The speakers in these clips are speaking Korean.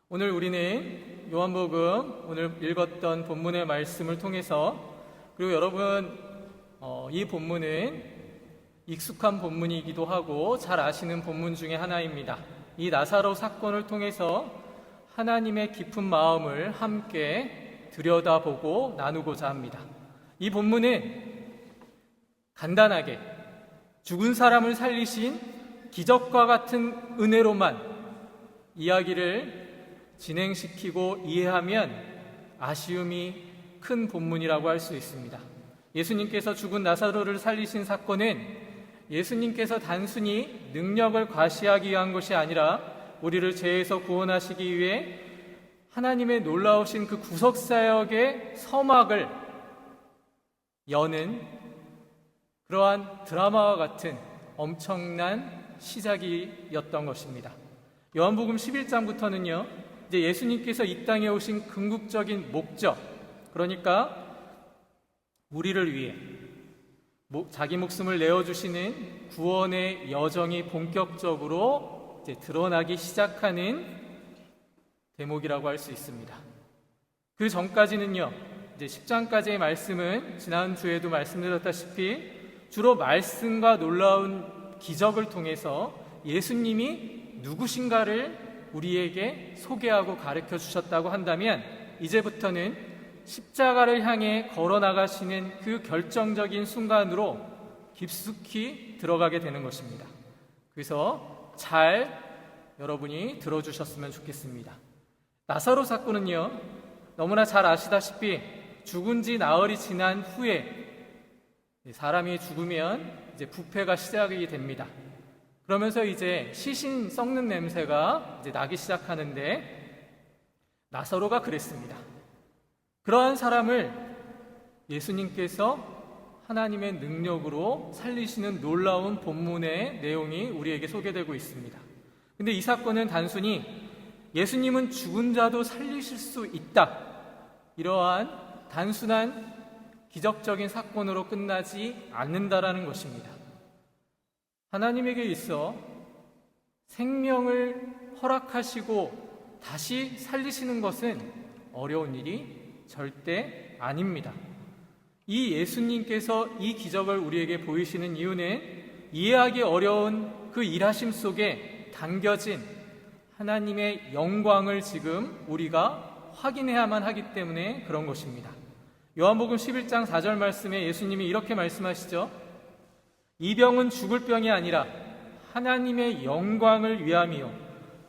오늘 우리는 요한복음 오늘 읽었던 본문의 말씀을 통해서, 그리고 여러분 이 본문은 익숙한 본문이기도 하고 잘 아시는 본문 중에 하나입니다. 이 나사로 사건을 통해서 하나님의 깊은 마음을 함께 들여다보고 나누고자 합니다. 이 본문은 간단하게 죽은 사람을 살리신 기적과 같은 은혜로만 이야기를 진행시키고 이해하면 아쉬움이 큰 본문이라고 할 수 있습니다. 예수님께서 죽은 나사로를 살리신 사건은 예수님께서 단순히 능력을 과시하기 위한 것이 아니라 우리를 죄에서 구원하시기 위해 하나님의 놀라우신 그 구속사역의 서막을 여는 그러한 드라마와 같은 엄청난 시작이었던 것입니다. 요한복음 11장부터는요, 이제 예수님께서 이 땅에 오신 궁극적인 목적, 그러니까 우리를 위해 자기 목숨을 내어주시는 구원의 여정이 본격적으로 이제 드러나기 시작하는 대목이라고 할 수 있습니다. 그 전까지는요, 이제 10장까지의 말씀은 지난주에도 말씀드렸다시피 주로 말씀과 놀라운 기적을 통해서 예수님이 누구신가를 우리에게 소개하고 가르쳐 주셨다고 한다면, 이제부터는 십자가를 향해 걸어 나가시는 그 결정적인 순간으로 깊숙이 들어가게 되는 것입니다. 그래서 잘 여러분이 들어주셨으면 좋겠습니다. 나사로 사건은요, 너무나 잘 아시다시피 죽은 지 나흘이 지난 후에 사람이 죽으면 이제 부패가 시작이 됩니다. 그러면서 이제 시신 썩는 냄새가 이제 나기 시작하는데, 나사로가 그랬습니다. 그러한 사람을 예수님께서 하나님의 능력으로 살리시는 놀라운 본문의 내용이 우리에게 소개되고 있습니다. 근데 이 사건은 단순히 예수님은 죽은 자도 살리실 수 있다, 이러한 단순한 기적적인 사건으로 끝나지 않는다라는 것입니다. 하나님에게 있어 생명을 허락하시고 다시 살리시는 것은 어려운 일이 절대 아닙니다. 이 예수님께서 이 기적을 우리에게 보이시는 이유는 이해하기 어려운 그 일하심 속에 담겨진 하나님의 영광을 지금 우리가 확인해야만 하기 때문에 그런 것입니다. 요한복음 11장 4절 말씀에 예수님이 이렇게 말씀하시죠. 이 병은 죽을 병이 아니라 하나님의 영광을 위함이요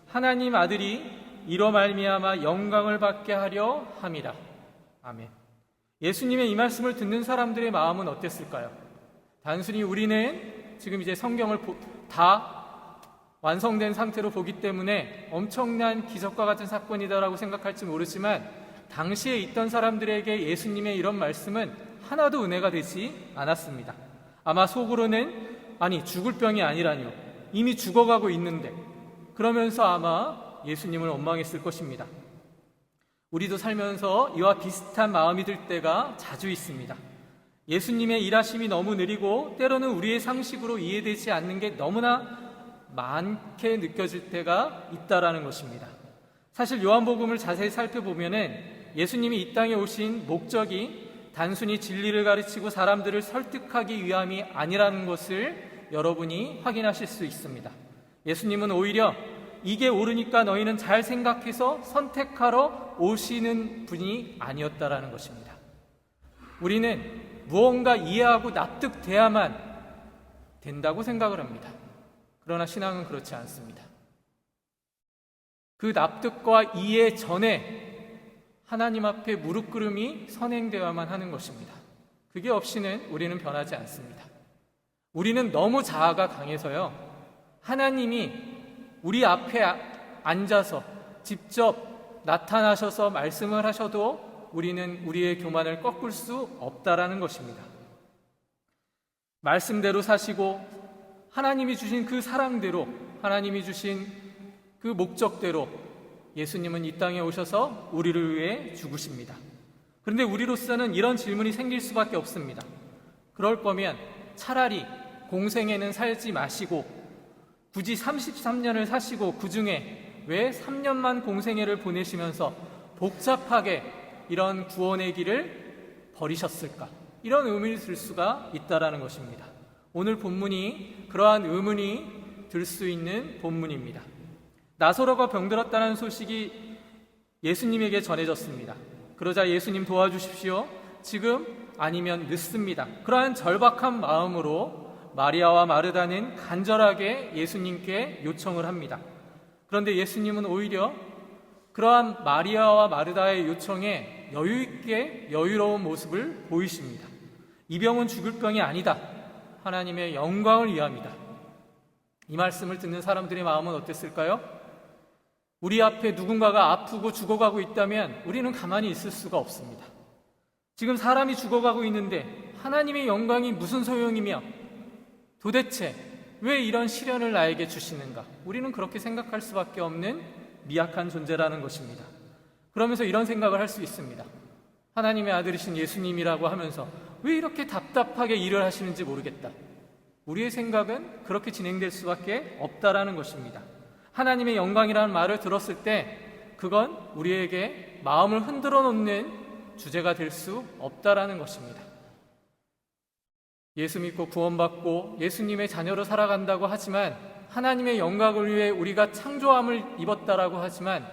하나님 아들이 이로 말미암아 영광을 받게 하려 함이라. 아멘. 예수님의 이 말씀을 듣는 사람들의 마음은 어땠을까요? 단순히 우리는 지금 이제 성경을 다 완성된 상태로 보기 때문에 엄청난 기적과 같은 사건이다라고 생각할지 모르지만, 당시에 있던 사람들에게 예수님의 이런 말씀은 하나도 은혜가 되지 않았습니다. 아마 속으로는 아니 죽을 병이 아니라뇨, 이미 죽어가고 있는데, 그러면서 아마 예수님을 원망했을 것입니다. 우리도 살면서 이와 비슷한 마음이 들 때가 자주 있습니다. 예수님의 일하심이 너무 느리고 때로는 우리의 상식으로 이해되지 않는 게 너무나 많게 느껴질 때가 있다라는 것입니다. 사실 요한복음을 자세히 살펴보면은 예수님이 이 땅에 오신 목적이 단순히 진리를 가르치고 사람들을 설득하기 위함이 아니라는 것을 여러분이 확인하실 수 있습니다. 예수님은 오히려 이게 옳으니까 너희는 잘 생각해서 선택하러 오시는 분이 아니었다라는 것입니다. 우리는 무언가 이해하고 납득돼야만 된다고 생각을 합니다. 그러나 신앙은 그렇지 않습니다. 그 납득과 이해 전에 하나님 앞에 무릎 꿇음이 선행되어야만 하는 것입니다. 그게 없이는 우리는 변하지 않습니다. 우리는 너무 자아가 강해서요, 하나님이 우리 앞에 앉아서 직접 나타나셔서 말씀을 하셔도 우리는 우리의 교만을 꺾을 수 없다라는 것입니다. 말씀대로 사시고 하나님이 주신 그 사랑대로, 하나님이 주신 그 목적대로 예수님은 이 땅에 오셔서 우리를 위해 죽으십니다. 그런데 우리로서는 이런 질문이 생길 수밖에 없습니다. 그럴 거면 차라리 공생에는 살지 마시고 굳이 33년을 사시고 그 중에 왜 3년만 공생애를 보내시면서 복잡하게 이런 구원의 길을 버리셨을까? 이런 의문이 들 수가 있다라는 것입니다. 오늘 본문이 그러한 의문이 들 수 있는 본문입니다. 나사로가 병들었다는 소식이 예수님에게 전해졌습니다. 그러자 예수님 도와주십시오. 지금 아니면 늦습니다. 그러한 절박한 마음으로 마리아와 마르다는 간절하게 예수님께 요청을 합니다. 그런데 예수님은 오히려 그러한 마리아와 마르다의 요청에 여유있게 여유로운 모습을 보이십니다. 이 병은 죽을 병이 아니다. 하나님의 영광을 위함이다. 이 말씀을 듣는 사람들의 마음은 어땠을까요? 우리 앞에 누군가가 아프고 죽어가고 있다면 우리는 가만히 있을 수가 없습니다. 지금 사람이 죽어가고 있는데 하나님의 영광이 무슨 소용이며 도대체 왜 이런 시련을 나에게 주시는가? 우리는 그렇게 생각할 수밖에 없는 미약한 존재라는 것입니다. 그러면서 이런 생각을 할 수 있습니다. 하나님의 아들이신 예수님이라고 하면서 왜 이렇게 답답하게 일을 하시는지 모르겠다. 우리의 생각은 그렇게 진행될 수밖에 없다라는 것입니다. 하나님의 영광이라는 말을 들었을 때 그건 우리에게 마음을 흔들어 놓는 주제가 될 수 없다라는 것입니다. 예수 믿고 구원받고 예수님의 자녀로 살아간다고 하지만 하나님의 영광을 위해 우리가 창조함을 입었다라고 하지만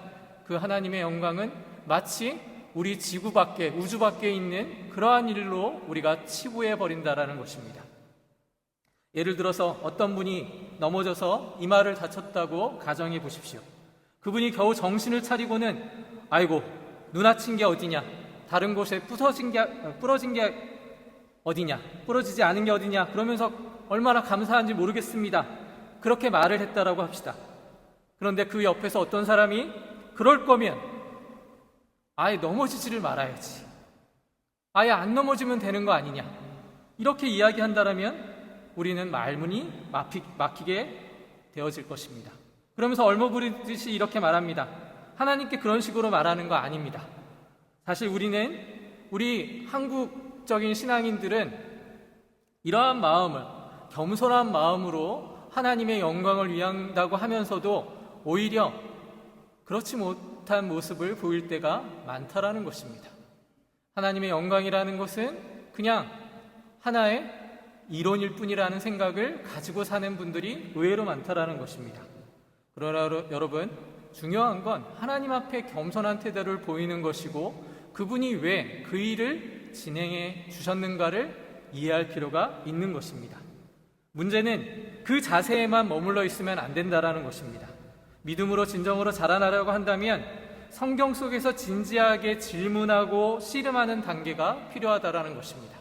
그 하나님의 영광은 마치 우리 지구 밖에 우주 밖에 있는 그러한 일로 우리가 치부해 버린다라는 것입니다. 예를 들어서 어떤 분이 넘어져서 이마를 다쳤다고 가정해 보십시오. 그분이 겨우 정신을 차리고는 아이고 눈아친 게 어디냐, 다른 곳에 부러진 게 어디냐, 부러지지 않은 게 어디냐, 그러면서 얼마나 감사한지 모르겠습니다. 그렇게 말을 했다라고 합시다. 그런데 그 옆에서 어떤 사람이 그럴 거면 아예 넘어지지를 말아야지, 아예 안 넘어지면 되는 거 아니냐, 이렇게 이야기한다라면 우리는 말문이 막히게 되어질 것입니다. 그러면서 얼머부리듯이 이렇게 말합니다. 하나님께 그런 식으로 말하는 거 아닙니다. 사실 우리 한국적인 신앙인들은 이러한 마음을, 겸손한 마음으로 하나님의 영광을 위한다고 하면서도 오히려 그렇지 못한 모습을 보일 때가 많다라는 것입니다. 하나님의 영광이라는 것은 그냥 하나의 이론일 뿐이라는 생각을 가지고 사는 분들이 의외로 많다라는 것입니다. 그러나 여러분, 중요한 건 하나님 앞에 겸손한 태도를 보이는 것이고 그분이 왜 그 일을 진행해 주셨는가를 이해할 필요가 있는 것입니다. 문제는 그 자세에만 머물러 있으면 안 된다라는 것입니다. 믿음으로 진정으로 자라나려고 한다면 성경 속에서 진지하게 질문하고 씨름하는 단계가 필요하다라는 것입니다.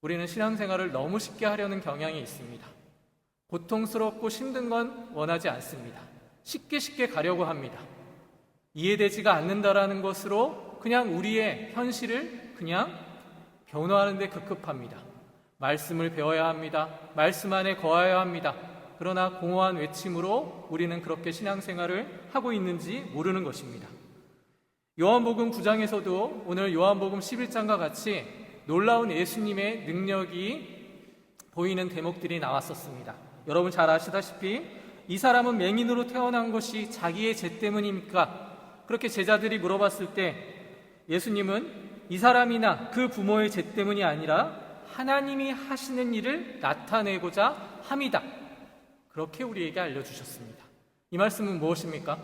우리는 신앙생활을 너무 쉽게 하려는 경향이 있습니다. 고통스럽고 힘든 건 원하지 않습니다. 쉽게 가려고 합니다. 이해되지가 않는다라는 것으로 그냥 우리의 현실을 그냥 변호하는 데 급급합니다. 말씀을 배워야 합니다. 말씀 안에 거하여야 합니다. 그러나 공허한 외침으로 우리는 그렇게 신앙생활을 하고 있는지 모르는 것입니다. 요한복음 9장에서도 오늘 요한복음 11장과 같이 놀라운 예수님의 능력이 보이는 대목들이 나왔었습니다. 여러분 잘 아시다시피 이 사람은 맹인으로 태어난 것이 자기의 죄 때문입니까? 그렇게 제자들이 물어봤을 때 예수님은 이 사람이나 그 부모의 죄 때문이 아니라 하나님이 하시는 일을 나타내고자 함이다. 그렇게 우리에게 알려주셨습니다. 이 말씀은 무엇입니까?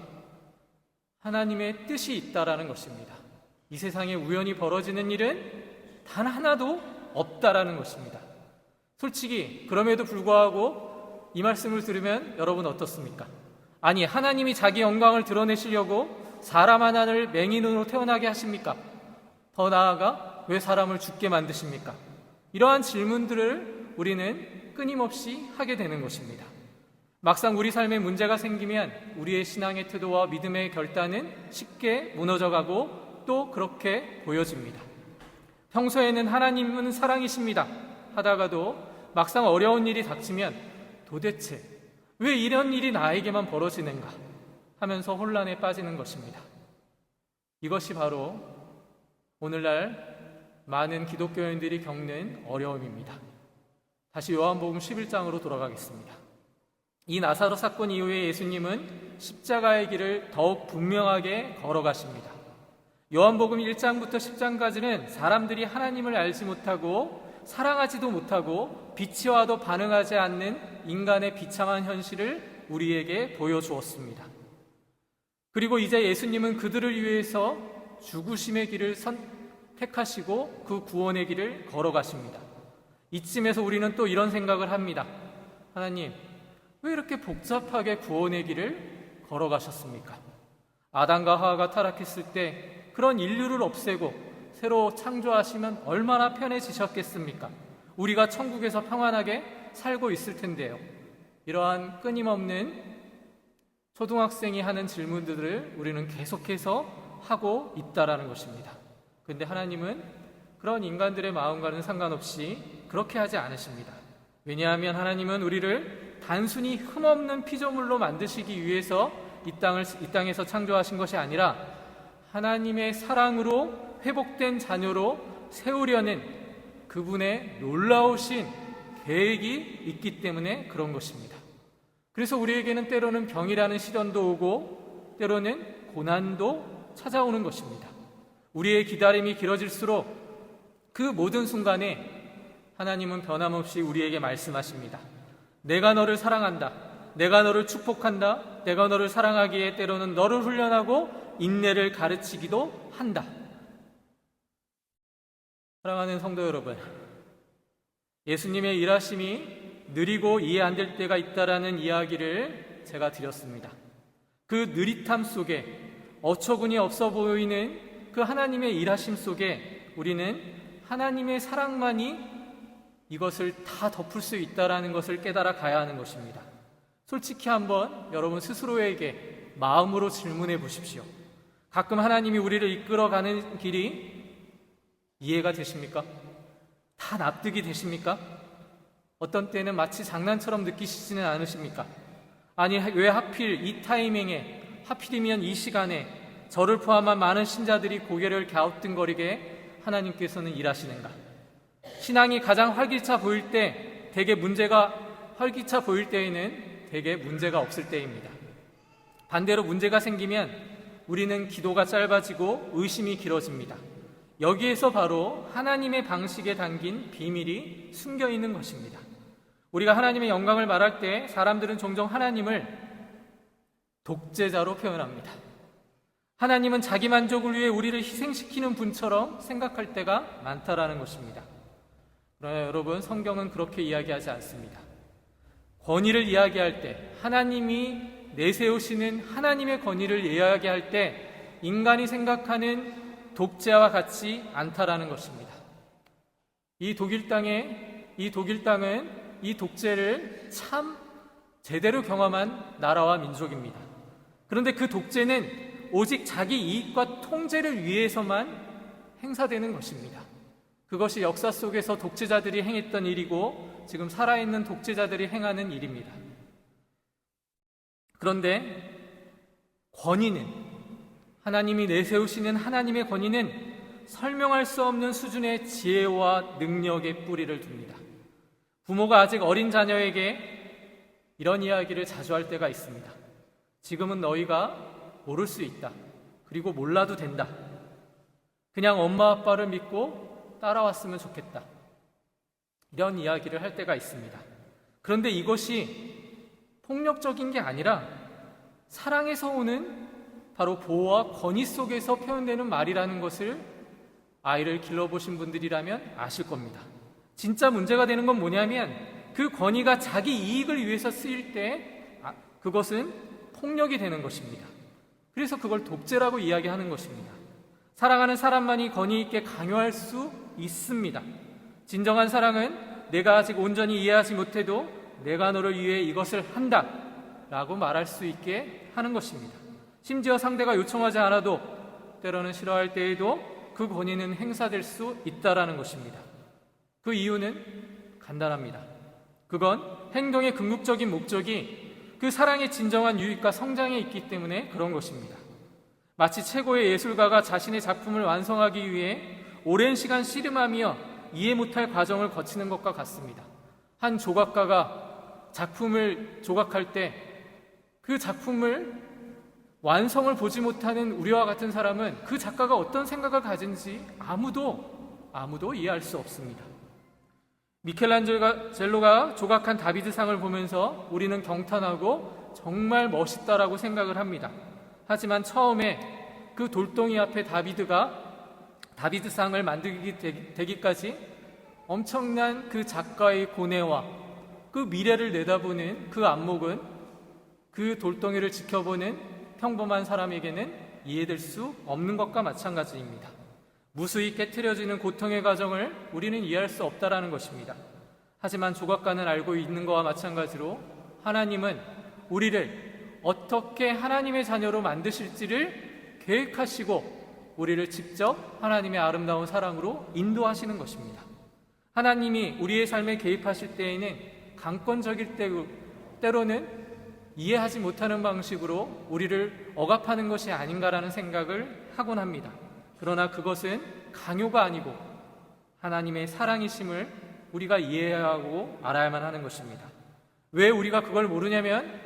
하나님의 뜻이 있다라는 것입니다. 이 세상에 우연히 벌어지는 일은 단 하나도 없다라는 것입니다. 솔직히 그럼에도 불구하고 이 말씀을 들으면 여러분 어떻습니까? 아니, 하나님이 자기 영광을 드러내시려고 사람 하나를 맹인으로 태어나게 하십니까? 더 나아가 왜 사람을 죽게 만드십니까? 이러한 질문들을 우리는 끊임없이 하게 되는 것입니다. 막상 우리 삶에 문제가 생기면 우리의 신앙의 태도와 믿음의 결단은 쉽게 무너져가고 또 그렇게 보여집니다. 평소에는 하나님은 사랑이십니다 하다가도 막상 어려운 일이 닥치면 도대체 왜 이런 일이 나에게만 벌어지는가 하면서 혼란에 빠지는 것입니다. 이것이 바로 오늘날 많은 기독교인들이 겪는 어려움입니다. 다시 요한복음 11장으로 돌아가겠습니다. 이 나사로 사건 이후에 예수님은 십자가의 길을 더욱 분명하게 걸어가십니다. 요한복음 1장부터 10장까지는 사람들이 하나님을 알지 못하고 사랑하지도 못하고 빛이 와도 반응하지 않는 인간의 비참한 현실을 우리에게 보여주었습니다. 그리고 이제 예수님은 그들을 위해서 죽으심의 길을 선택하시고 그 구원의 길을 걸어가십니다. 이쯤에서 우리는 또 이런 생각을 합니다. 하나님, 왜 이렇게 복잡하게 구원의 길을 걸어가셨습니까? 아담과 하와가 타락했을 때 그런 인류를 없애고 새로 창조하시면 얼마나 편해지셨겠습니까? 우리가 천국에서 평안하게 살고 있을 텐데요. 이러한 끊임없는 초등학생이 하는 질문들을 우리는 계속해서 하고 있다라는 것입니다. 그런데 하나님은 그런 인간들의 마음과는 상관없이 그렇게 하지 않으십니다. 왜냐하면 하나님은 우리를 단순히 흠없는 피조물로 만드시기 위해서 이 땅에서 창조하신 것이 아니라 하나님의 사랑으로 회복된 자녀로 세우려는 그분의 놀라우신 계획이 있기 때문에 그런 것입니다. 그래서 우리에게는 때로는 병이라는 시련도 오고 때로는 고난도 찾아오는 것입니다. 우리의 기다림이 길어질수록 그 모든 순간에 하나님은 변함없이 우리에게 말씀하십니다. 내가 너를 사랑한다. 내가 너를 축복한다. 내가 너를 사랑하기에 때로는 너를 훈련하고 인내를 가르치기도 한다. 사랑하는 성도 여러분, 예수님의 일하심이 느리고 이해 안 될 때가 있다라는 이야기를 제가 드렸습니다. 그 느릿함 속에 어처구니 없어 보이는 그 하나님의 일하심 속에 우리는 하나님의 사랑만이 이것을 다 덮을 수 있다라는 것을 깨달아 가야 하는 것입니다. 솔직히 한번 여러분 스스로에게 마음으로 질문해 보십시오. 가끔 하나님이 우리를 이끌어가는 길이 이해가 되십니까? 다 납득이 되십니까? 어떤 때는 마치 장난처럼 느끼시지는 않으십니까? 아니, 왜 하필 이 타이밍에, 하필이면 이 시간에 저를 포함한 많은 신자들이 고개를 갸우뚱거리게 하나님께서는 일하시는가? 신앙이 가장 활기차 보일 때 활기차 보일 때에는 대개 문제가 없을 때입니다. 반대로 문제가 생기면 우리는 기도가 짧아지고 의심이 길어집니다. 여기에서 바로 하나님의 방식에 담긴 비밀이 숨겨 있는 것입니다. 우리가 하나님의 영광을 말할 때 사람들은 종종 하나님을 독재자로 표현합니다. 하나님은 자기 만족을 위해 우리를 희생시키는 분처럼 생각할 때가 많다라는 것입니다. 그러나 여러분, 성경은 그렇게 이야기하지 않습니다. 권위를 이야기할 때, 하나님이 내세우시는 하나님의 권위를 이야기할 때 인간이 생각하는 독재와 같지 않다라는 것입니다. 이 독일 땅은 이 독재를 참 제대로 경험한 나라와 민족입니다. 그런데 그 독재는 오직 자기 이익과 통제를 위해서만 행사되는 것입니다. 그것이 역사 속에서 독재자들이 행했던 일이고 지금 살아있는 독재자들이 행하는 일입니다. 그런데 권위는, 하나님이 내세우시는 하나님의 권위는 설명할 수 없는 수준의 지혜와 능력의 뿌리를 둡니다. 부모가 아직 어린 자녀에게 이런 이야기를 자주 할 때가 있습니다. 지금은 너희가 모를 수 있다. 그리고 몰라도 된다. 그냥 엄마 아빠를 믿고 따라왔으면 좋겠다. 이런 이야기를 할 때가 있습니다. 그런데 이것이 폭력적인 게 아니라 사랑에서 오는 바로 보호와 권위 속에서 표현되는 말이라는 것을 아이를 길러보신 분들이라면 아실 겁니다. 진짜 문제가 되는 건 뭐냐면 그 권위가 자기 이익을 위해서 쓰일 때 그것은 폭력이 되는 것입니다. 그래서 그걸 독재라고 이야기하는 것입니다. 사랑하는 사람만이 권위 있게 강요할 수 있습니다. 진정한 사랑은 내가 아직 온전히 이해하지 못해도 내가 너를 위해 이것을 한다 라고 말할 수 있게 하는 것입니다. 심지어 상대가 요청하지 않아도 때로는 싫어할 때에도 그 권위는 행사될 수 있다라는 것입니다. 그 이유는 간단합니다. 그건 행동의 궁극적인 목적이 그 사랑의 진정한 유익과 성장에 있기 때문에 그런 것입니다. 마치 최고의 예술가가 자신의 작품을 완성하기 위해 오랜 시간 씨름하며 이해 못할 과정을 거치는 것과 같습니다. 한 조각가가 작품을 조각할 때 그 작품을 완성을 보지 못하는 우리와 같은 사람은 그 작가가 어떤 생각을 가진지 아무도 이해할 수 없습니다. 미켈란젤로가 조각한 다비드상을 보면서 우리는 경탄하고 정말 멋있다라고 생각을 합니다. 하지만 처음에 그 돌덩이 앞에 다비드상을 만들게 되기까지 엄청난 그 작가의 고뇌와 그 미래를 내다보는 그 안목은 그 돌덩이를 지켜보는 평범한 사람에게는 이해될 수 없는 것과 마찬가지입니다. 무수히 깨트려지는 고통의 과정을 우리는 이해할 수 없다라는 것입니다. 하지만 조각가는 알고 있는 것과 마찬가지로 하나님은 우리를 어떻게 하나님의 자녀로 만드실지를 계획하시고 우리를 직접 하나님의 아름다운 사랑으로 인도하시는 것입니다. 하나님이 우리의 삶에 개입하실 때에는 강권적일 때로는 이해하지 못하는 방식으로 우리를 억압하는 것이 아닌가라는 생각을 하곤 합니다. 그러나 그것은 강요가 아니고 하나님의 사랑이심을 우리가 이해해야 하고 알아야만 하는 것입니다. 왜 우리가 그걸 모르냐면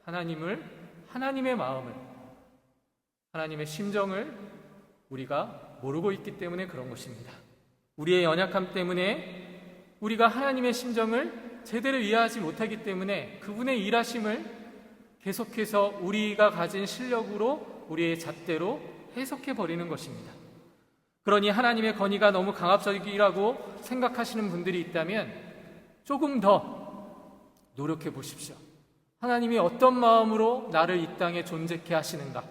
하나님의 마음을, 하나님의 심정을 우리가 모르고 있기 때문에 그런 것입니다. 우리의 연약함 때문에 우리가 하나님의 심정을 제대로 이해하지 못하기 때문에 그분의 일하심을 계속해서 우리가 가진 실력으로 우리의 잣대로 해석해 버리는 것입니다. 그러니 하나님의 건의가 너무 강압적이라고 생각하시는 분들이 있다면 조금 더 노력해 보십시오. 하나님이 어떤 마음으로 나를 이 땅에 존재케 하시는가?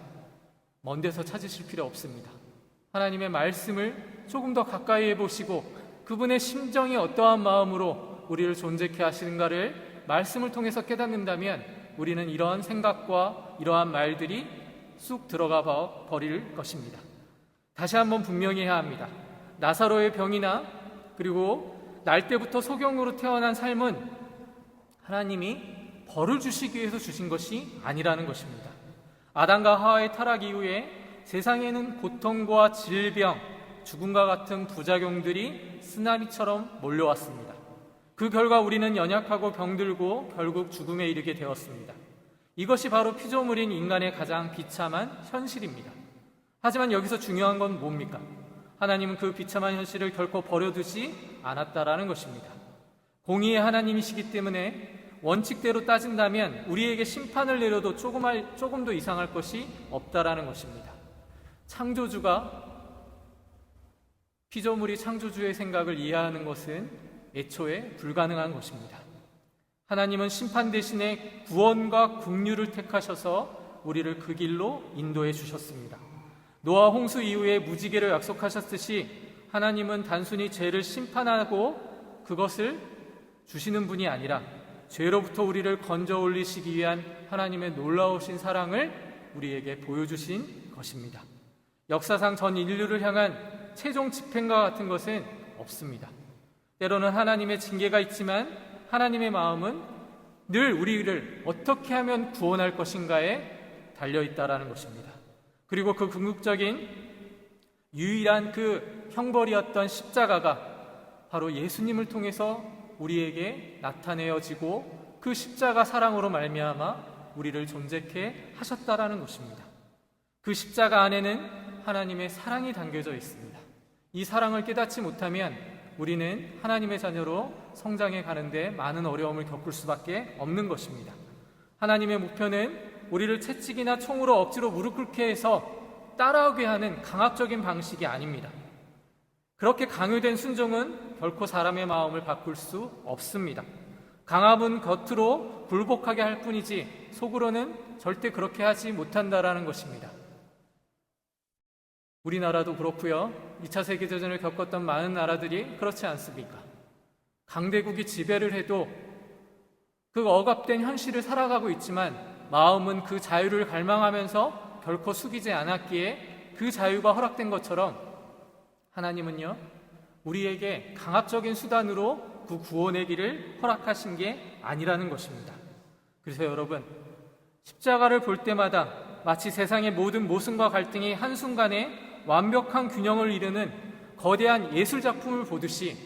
먼 데서 찾으실 필요 없습니다. 하나님의 말씀을 조금 더 가까이 해보시고 그분의 심정이 어떠한 마음으로 우리를 존재케 하시는가를 말씀을 통해서 깨닫는다면 우리는 이러한 생각과 이러한 말들이 쑥 들어가 버릴 것입니다. 다시 한번 분명히 해야 합니다. 나사로의 병이나 그리고 날 때부터 소경으로 태어난 삶은 하나님이 벌을 주시기 위해서 주신 것이 아니라는 것입니다. 아담과 하와의 타락 이후에 세상에는 고통과 질병, 죽음과 같은 부작용들이 쓰나미처럼 몰려왔습니다. 그 결과 우리는 연약하고 병들고 결국 죽음에 이르게 되었습니다. 이것이 바로 피조물인 인간의 가장 비참한 현실입니다. 하지만 여기서 중요한 건 뭡니까? 하나님은 그 비참한 현실을 결코 버려두지 않았다라는 것입니다. 공의의 하나님이시기 때문에 원칙대로 따진다면 우리에게 심판을 내려도 조금도 이상할 것이 없다라는 것입니다. 창조주가 피조물이 창조주의 생각을 이해하는 것은 애초에 불가능한 것입니다. 하나님은 심판 대신에 구원과 긍휼을 택하셔서 우리를 그 길로 인도해 주셨습니다. 노아 홍수 이후에 무지개를 약속하셨듯이 하나님은 단순히 죄를 심판하고 그것을 주시는 분이 아니라 죄로부터 우리를 건져 올리시기 위한 하나님의 놀라우신 사랑을 우리에게 보여주신 것입니다. 역사상 전 인류를 향한 최종 집행과 같은 것은 없습니다. 때로는 하나님의 징계가 있지만 하나님의 마음은 늘 우리를 어떻게 하면 구원할 것인가에 달려있다라는 것입니다. 그리고 그 궁극적인 유일한 그 형벌이었던 십자가가 바로 예수님을 통해서 우리에게 나타내어지고 그 십자가 사랑으로 말미암아 우리를 존재케 하셨다라는 것입니다. 그 십자가 안에는 하나님의 사랑이 담겨져 있습니다. 이 사랑을 깨닫지 못하면 우리는 하나님의 자녀로 성장해 가는데 많은 어려움을 겪을 수밖에 없는 것입니다. 하나님의 목표는 우리를 채찍이나 총으로 억지로 무릎 꿇게 해서 따라오게 하는 강압적인 방식이 아닙니다. 그렇게 강요된 순종은 결코 사람의 마음을 바꿀 수 없습니다. 강압은 겉으로 굴복하게 할 뿐이지 속으로는 절대 그렇게 하지 못한다라는 것입니다. 우리나라도 그렇고요. 2차 세계대전을 겪었던 많은 나라들이 그렇지 않습니까? 강대국이 지배를 해도 그 억압된 현실을 살아가고 있지만 마음은 그 자유를 갈망하면서 결코 숙이지 않았기에 그 자유가 허락된 것처럼 하나님은요, 우리에게 강압적인 수단으로 그 구원의 길을 허락하신 게 아니라는 것입니다. 그래서 여러분, 십자가를 볼 때마다 마치 세상의 모든 모순과 갈등이 한순간에 완벽한 균형을 이루는 거대한 예술작품을 보듯이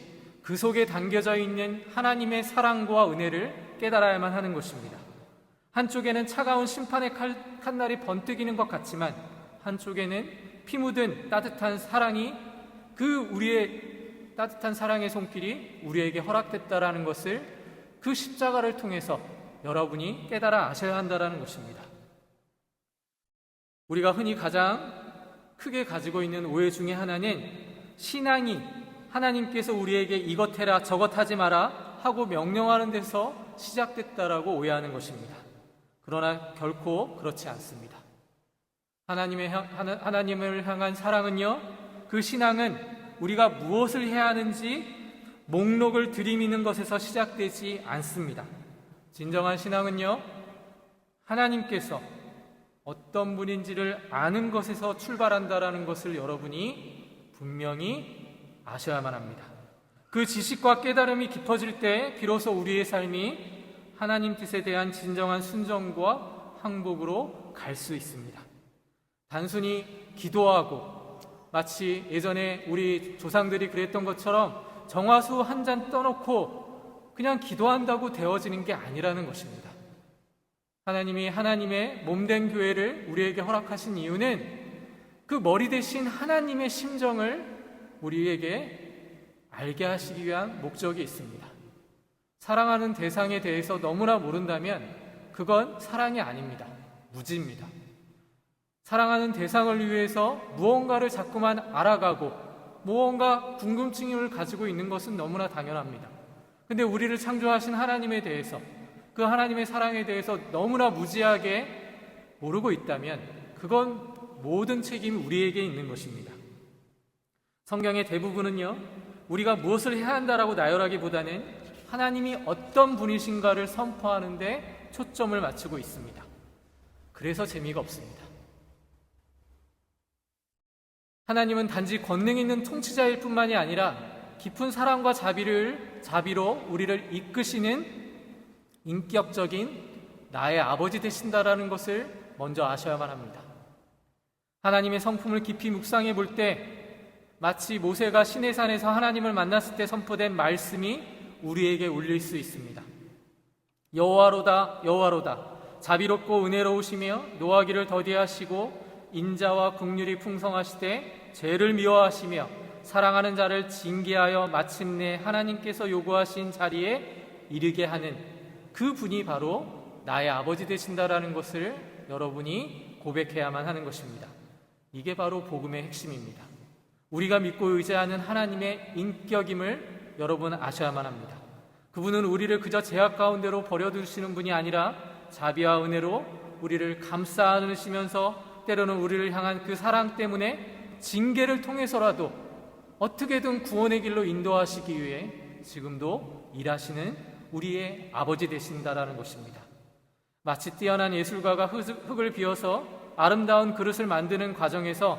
그 속에 담겨져 있는 하나님의 사랑과 은혜를 깨달아야만 하는 것입니다. 한쪽에는 차가운 심판의 칼날이 번뜩이는 것 같지만 한쪽에는 피 묻은 따뜻한 사랑이 우리의 따뜻한 사랑의 손길이 우리에게 허락됐다라는 것을 그 십자가를 통해서 여러분이 깨달아 아셔야 한다는 것입니다. 우리가 흔히 가장 크게 가지고 있는 오해 중에 하나는 신앙이 하나님께서 우리에게 이것 해라 저것 하지 마라 하고 명령하는 데서 시작됐다라고 오해하는 것입니다. 그러나 결코 그렇지 않습니다. 하나님을 향한 사랑은요, 그 신앙은 우리가 무엇을 해야 하는지 목록을 들이미는 것에서 시작되지 않습니다. 진정한 신앙은요, 하나님께서 어떤 분인지를 아는 것에서 출발한다라는 것을 여러분이 분명히 아셔야만 합니다. 그 지식과 깨달음이 깊어질 때 비로소 우리의 삶이 하나님 뜻에 대한 진정한 순종과 항복으로 갈 수 있습니다. 단순히 기도하고 마치 예전에 우리 조상들이 그랬던 것처럼 정화수 한 잔 떠놓고 그냥 기도한다고 되어지는 게 아니라는 것입니다. 하나님이 하나님의 몸된 교회를 우리에게 허락하신 이유는 그 머리 대신 하나님의 심정을 우리에게 알게 하시기 위한 목적이 있습니다. 사랑하는 대상에 대해서 너무나 모른다면 그건 사랑이 아닙니다. 무지입니다. 사랑하는 대상을 위해서 무언가를 자꾸만 알아가고 무언가 궁금증을 가지고 있는 것은 너무나 당연합니다. 근데 우리를 창조하신 하나님에 대해서, 그 하나님의 사랑에 대해서 너무나 무지하게 모르고 있다면 그건 모든 책임이 우리에게 있는 것입니다. 성경의 대부분은요, 우리가 무엇을 해야 한다라고 나열하기보다는 하나님이 어떤 분이신가를 선포하는 데 초점을 맞추고 있습니다. 그래서 재미가 없습니다. 하나님은 단지 권능 있는 통치자일 뿐만이 아니라 깊은 사랑과 자비로 우리를 이끄시는 인격적인 나의 아버지 되신다라는 것을 먼저 아셔야만 합니다. 하나님의 성품을 깊이 묵상해 볼 때 마치 모세가 시내산에서 하나님을 만났을 때 선포된 말씀이 우리에게 울릴 수 있습니다. 여호와로다 여호와로다 자비롭고 은혜로우시며 노하기를 더디하시고 인자와 긍휼이 풍성하시되 죄를 미워하시며 사랑하는 자를 징계하여 마침내 하나님께서 요구하신 자리에 이르게 하는 그 분이 바로 나의 아버지 되신다라는 것을 여러분이 고백해야만 하는 것입니다. 이게 바로 복음의 핵심입니다. 우리가 믿고 의지하는 하나님의 인격임을 여러분 아셔야만 합니다. 그분은 우리를 그저 죄악 가운데로 버려두시는 분이 아니라 자비와 은혜로 우리를 감싸 안으시면서 때로는 우리를 향한 그 사랑 때문에 징계를 통해서라도 어떻게든 구원의 길로 인도하시기 위해 지금도 일하시는 우리의 아버지 되신다라는 것입니다. 마치 뛰어난 예술가가 흙을 비워서 아름다운 그릇을 만드는 과정에서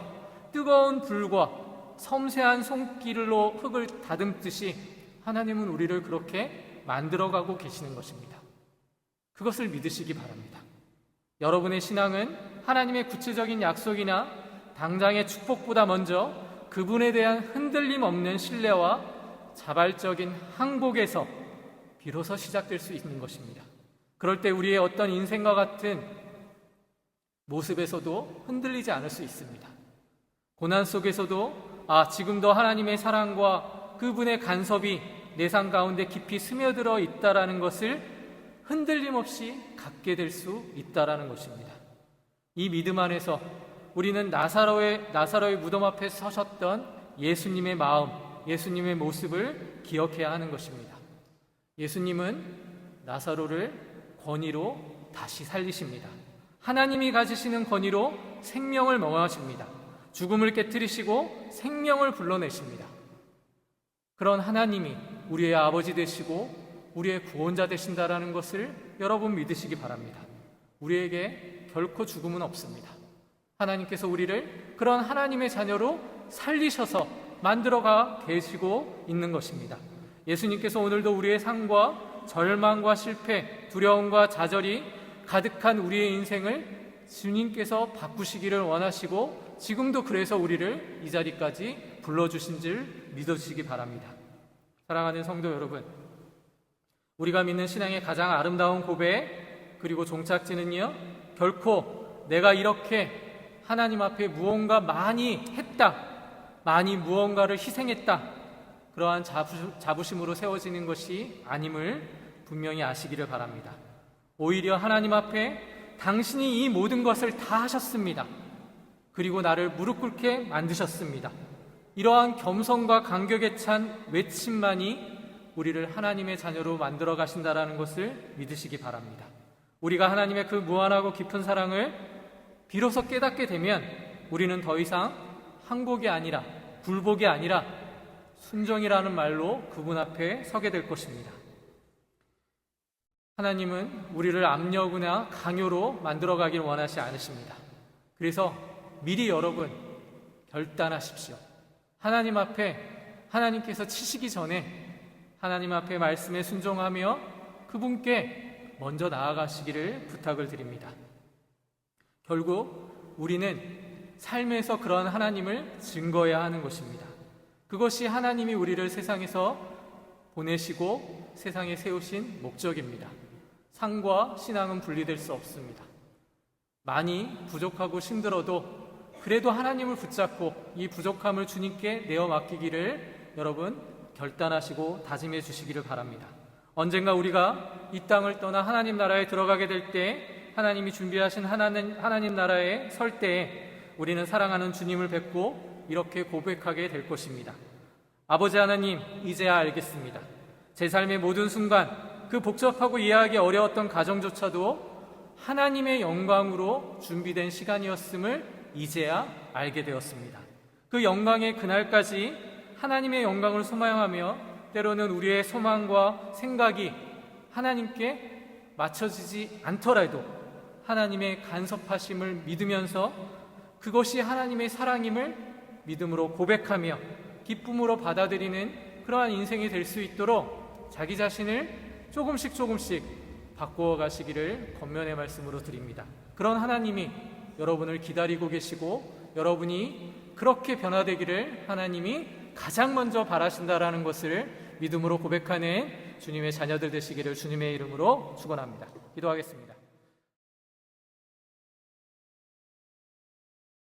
뜨거운 불과 섬세한 손길로 흙을 다듬듯이 하나님은 우리를 그렇게 만들어가고 계시는 것입니다. 그것을 믿으시기 바랍니다. 여러분의 신앙은 하나님의 구체적인 약속이나 당장의 축복보다 먼저 그분에 대한 흔들림 없는 신뢰와 자발적인 항복에서 비로소 시작될 수 있는 것입니다. 그럴 때 우리의 어떤 인생과 같은 모습에서도 흔들리지 않을 수 있습니다. 고난 속에서도 지금도 하나님의 사랑과 그분의 간섭이 내 삶 가운데 깊이 스며들어 있다라는 것을 흔들림 없이 갖게 될 수 있다라는 것입니다. 이 믿음 안에서 우리는 나사로의 무덤 앞에 서셨던 예수님의 마음, 예수님의 모습을 기억해야 하는 것입니다. 예수님은 나사로를 권위로 다시 살리십니다. 하나님이 가지시는 권위로 생명을 먹어하십니다. 죽음을 깨뜨리시고 생명을 불러내십니다. 그런 하나님이 우리의 아버지 되시고 우리의 구원자 되신다라는 것을 여러분 믿으시기 바랍니다. 우리에게 결코 죽음은 없습니다. 하나님께서 우리를 그런 하나님의 자녀로 살리셔서 만들어가 계시고 있는 것입니다. 예수님께서 오늘도 우리의 삶과 절망과 실패, 두려움과 좌절이 가득한 우리의 인생을 주님께서 바꾸시기를 원하시고 지금도 그래서 우리를 이 자리까지 불러주신 줄 믿으시기 바랍니다. 사랑하는 성도 여러분, 우리가 믿는 신앙의 가장 아름다운 고백, 그리고 종착지는요, 결코 내가 이렇게 하나님 앞에 무언가 많이 했다, 많이 무언가를 희생했다, 그러한 자부심으로 세워지는 것이 아님을 분명히 아시기를 바랍니다. 오히려 하나님 앞에 당신이 이 모든 것을 다 하셨습니다. 그리고 나를 무릎 꿇게 만드셨습니다. 이러한 겸손과 감격에 찬 외침만이 우리를 하나님의 자녀로 만들어 가신다라는 것을 믿으시기 바랍니다. 우리가 하나님의 그 무한하고 깊은 사랑을 비로소 깨닫게 되면 우리는 더 이상 항복이 아니라 굴복이 아니라 순종이라는 말로 그분 앞에 서게 될 것입니다. 하나님은 우리를 압력이나 강요로 만들어가길 원하지 않으십니다. 그래서 미리 여러분 결단하십시오. 하나님 앞에 하나님께서 치시기 전에 하나님 앞에 말씀에 순종하며 그분께 먼저 나아가시기를 부탁을 드립니다. 결국 우리는 삶에서 그런 하나님을 증거해야 하는 것입니다. 그것이 하나님이 우리를 세상에서 보내시고 세상에 세우신 목적입니다. 상과 신앙은 분리될 수 없습니다. 많이 부족하고 힘들어도 그래도 하나님을 붙잡고 이 부족함을 주님께 내어 맡기기를 여러분 결단하시고 다짐해 주시기를 바랍니다. 언젠가 우리가 이 땅을 떠나 하나님 나라에 들어가게 될 때 하나님이 준비하신 하나님 나라에 설 때에 우리는 사랑하는 주님을 뵙고 이렇게 고백하게 될 것입니다. 아버지 하나님, 이제야 알겠습니다. 제 삶의 모든 순간 그 복잡하고 이해하기 어려웠던 가정조차도 하나님의 영광으로 준비된 시간이었음을 이제야 알게 되었습니다. 그 영광의 그날까지 하나님의 영광을 소망하며 때로는 우리의 소망과 생각이 하나님께 맞춰지지 않더라도 하나님의 간섭하심을 믿으면서 그것이 하나님의 사랑임을 믿음으로 고백하며 기쁨으로 받아들이는 그러한 인생이 될 수 있도록 자기 자신을 조금씩 바꾸어 가시기를 권면의 말씀으로 드립니다. 그런 하나님이 여러분을 기다리고 계시고 여러분이 그렇게 변화되기를 하나님이 가장 먼저 바라신다라는 것을 믿음으로 고백하는 주님의 자녀들 되시기를 주님의 이름으로 축원합니다. 기도하겠습니다.